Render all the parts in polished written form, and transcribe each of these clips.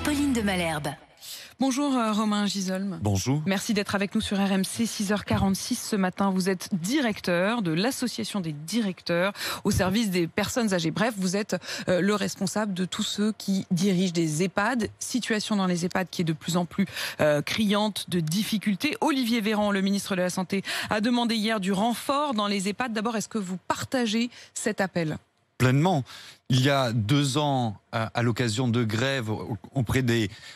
Pauline de Malherbe. Bonjour Romain Gisolme. Bonjour. Merci d'être avec nous sur RMC, 6h46 ce matin. Vous êtes directeur de l'association des directeurs au service des personnes âgées. Bref, vous êtes le responsable de tous ceux qui dirigent des EHPAD. Situation dans les EHPAD qui est de plus en plus criante de difficultés. Olivier Véran, le ministre de la Santé, a demandé hier du renfort dans les EHPAD. D'abord, est-ce que vous partagez cet appel ? Pleinement. Il y a 2 ans, à l'occasion de grèves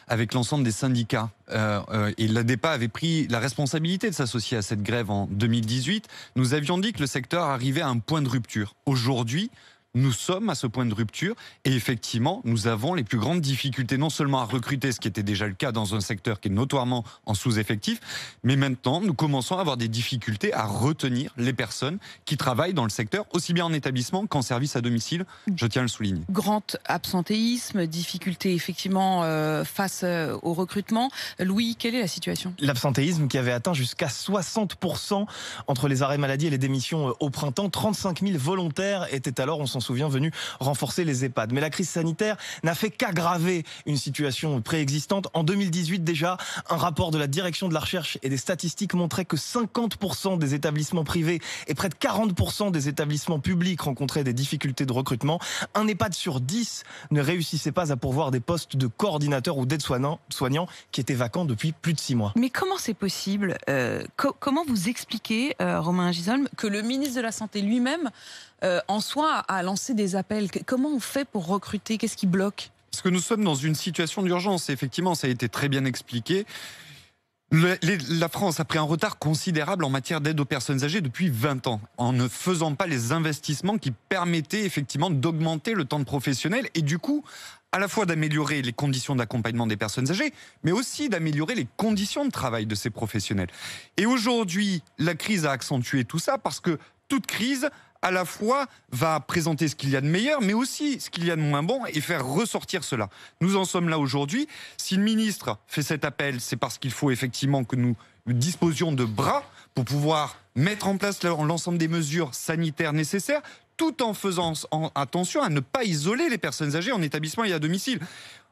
avec l'ensemble des syndicats, et l'ADEPA avait pris la responsabilité de s'associer à cette grève en 2018. Nous avions dit que le secteur arrivait à un point de rupture. Aujourd'hui, nous sommes à ce point de rupture et effectivement, nous avons les plus grandes difficultés non seulement à recruter, ce qui était déjà le cas dans un secteur qui est notoirement en sous-effectif, mais maintenant, nous commençons à avoir des difficultés à retenir les personnes qui travaillent dans le secteur, aussi bien en établissement qu'en service à domicile, je tiens à le souligner. Grand absentéisme, difficultés effectivement face au recrutement. Louis, quelle est la situation ? L'absentéisme qui avait atteint jusqu'à 60% entre les arrêts maladie et les démissions au printemps. 35 000 volontaires étaient alors, on s'en souvient, venus renforcer les EHPAD. Mais la crise sanitaire n'a fait qu'aggraver une situation préexistante. En 2018 déjà, un rapport de la direction de la recherche et des statistiques montrait que 50% des établissements privés et près de 40% des établissements publics rencontraient des difficultés de recrutement. Un EHPAD sur 10 ne réussissait pas à pourvoir des postes de coordinateurs ou d'aides-soignants qui étaient vacants depuis plus de 6 mois. Mais comment c'est possible ? Comment vous expliquez, Romain Gisolme, que le ministre de la Santé lui-même en soi a lancé des appels ? Comment on fait pour recruter ? Qu'est-ce qui bloque ? Parce que nous sommes dans une situation d'urgence. Effectivement, ça a été très bien expliqué. La France a pris un retard considérable en matière d'aide aux personnes âgées depuis 20 ans, en ne faisant pas les investissements qui permettaient effectivement d'augmenter le temps de professionnel et du coup, à la fois d'améliorer les conditions d'accompagnement des personnes âgées, mais aussi d'améliorer les conditions de travail de ces professionnels. Et aujourd'hui, la crise a accentué tout ça parce que toute crise, à la fois, va présenter ce qu'il y a de meilleur, mais aussi ce qu'il y a de moins bon et faire ressortir cela. Nous en sommes là aujourd'hui. Si le ministre fait cet appel, c'est parce qu'il faut effectivement que nous disposions de bras pour pouvoir mettre en place l'ensemble des mesures sanitaires nécessaires, tout en faisant attention à ne pas isoler les personnes âgées en établissement et à domicile.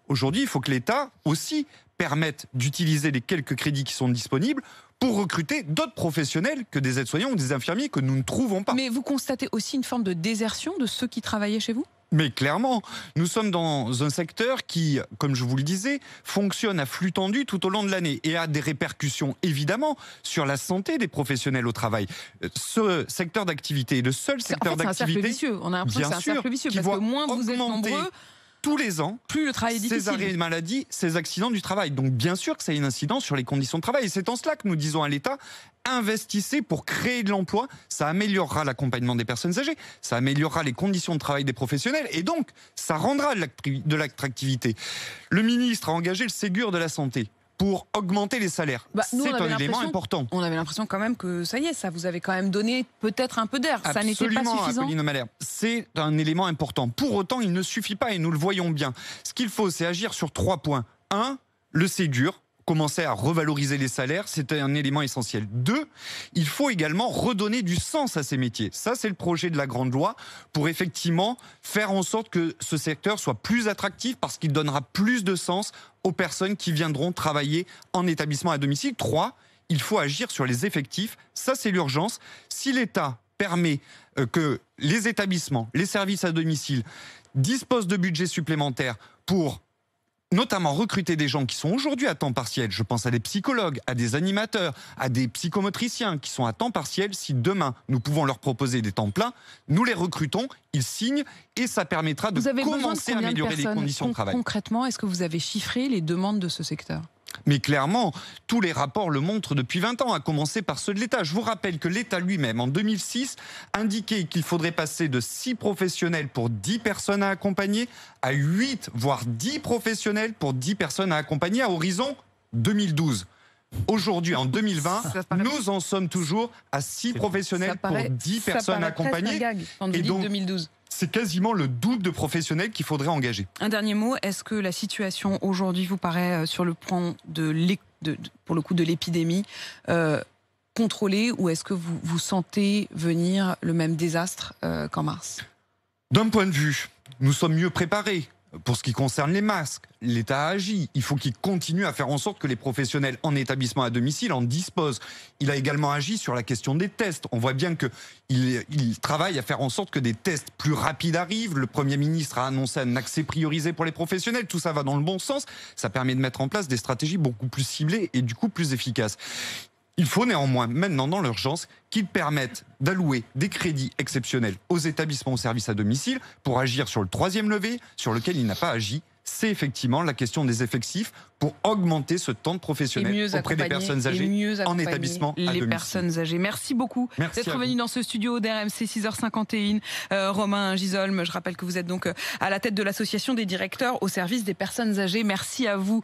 Aujourd'hui, il faut que l'État aussi permette d'utiliser les quelques crédits qui sont disponibles pour recruter d'autres professionnels que des aides-soignants ou des infirmiers que nous ne trouvons pas. Mais vous constatez aussi une forme de désertion de ceux qui travaillaient chez vous ? Mais clairement, nous sommes dans un secteur qui, comme je vous le disais, fonctionne à flux tendu tout au long de l'année et a des répercussions évidemment sur la santé des professionnels au travail. Ce secteur d'activité est le seul secteur d'activité. C'est un cercle vicieux. On a l'impression que c'est un cercle vicieux parce que moins vous êtes nombreux, tous les ans, plus le travail est difficile. Ces arrêts de maladie, ces accidents du travail. Donc bien sûr que ça a une incidence sur les conditions de travail. Et c'est en cela que nous disons à l'État, investissez pour créer de l'emploi. Ça améliorera l'accompagnement des personnes âgées, ça améliorera les conditions de travail des professionnels et donc ça rendra de l'attractivité. Le ministre a engagé le Ségur de la santé pour augmenter les salaires. C'est un élément important. On avait l'impression quand même que ça y est, ça vous avait quand même donné peut-être un peu d'air. Ça n'était pas suffisant. Pauline de Malherbe, c'est un élément important. Pour autant, il ne suffit pas et nous le voyons bien. Ce qu'il faut, c'est agir sur 3 points. 1, le Ségur. Commencer à revaloriser les salaires, c'est un élément essentiel. 2, il faut également redonner du sens à ces métiers. Ça, c'est le projet de la grande loi pour effectivement faire en sorte que ce secteur soit plus attractif parce qu'il donnera plus de sens aux personnes qui viendront travailler en établissement à domicile. 3, il faut agir sur les effectifs. Ça, c'est l'urgence. Si l'État permet que les établissements, les services à domicile disposent de budgets supplémentaires pour notamment recruter des gens qui sont aujourd'hui à temps partiel. Je pense à des psychologues, à des animateurs, à des psychomotriciens qui sont à temps partiel. Si demain, nous pouvons leur proposer des temps pleins, nous les recrutons, ils signent et ça permettra de commencer à améliorer les conditions de travail. Concrètement, est-ce que vous avez chiffré les demandes de ce secteur ? Mais clairement, tous les rapports le montrent depuis 20 ans, à commencer par ceux de l'État. Je vous rappelle que l'État lui-même, en 2006, indiquait qu'il faudrait passer de 6 professionnels pour 10 personnes à accompagner à 8, voire 10 professionnels pour 10 personnes à accompagner à horizon 2012. Aujourd'hui, en 2020, nous en sommes toujours à 6 professionnels pour 10 personnes accompagnées. Et donc, 2012. C'est quasiment le double de professionnels qu'il faudrait engager. Un dernier mot, est-ce que la situation aujourd'hui vous paraît sur le plan pour le coup de l'épidémie contrôlée ou est-ce que vous sentez venir le même désastre qu'en mars ? D'un point de vue, nous sommes mieux préparés. Pour ce qui concerne les masques, l'État a agi. Il faut qu'il continue à faire en sorte que les professionnels en établissement à domicile en disposent. Il a également agi sur la question des tests. On voit bien qu'il travaille à faire en sorte que des tests plus rapides arrivent. Le Premier ministre a annoncé un accès priorisé pour les professionnels. Tout ça va dans le bon sens. Ça permet de mettre en place des stratégies beaucoup plus ciblées et du coup plus efficaces. Il faut néanmoins, maintenant dans l'urgence, qu'ils permettent d'allouer des crédits exceptionnels aux établissements, aux services à domicile pour agir sur le troisième levier sur lequel il n'a pas agi. C'est effectivement la question des effectifs pour augmenter ce temps de professionnel auprès des personnes âgées en établissement à domicile. Les personnes âgées. Merci beaucoup d'être venu dans ce studio d'RMC 6h51. Romain Gisolme, je rappelle que vous êtes donc à la tête de l'association des directeurs au service des personnes âgées. Merci à vous.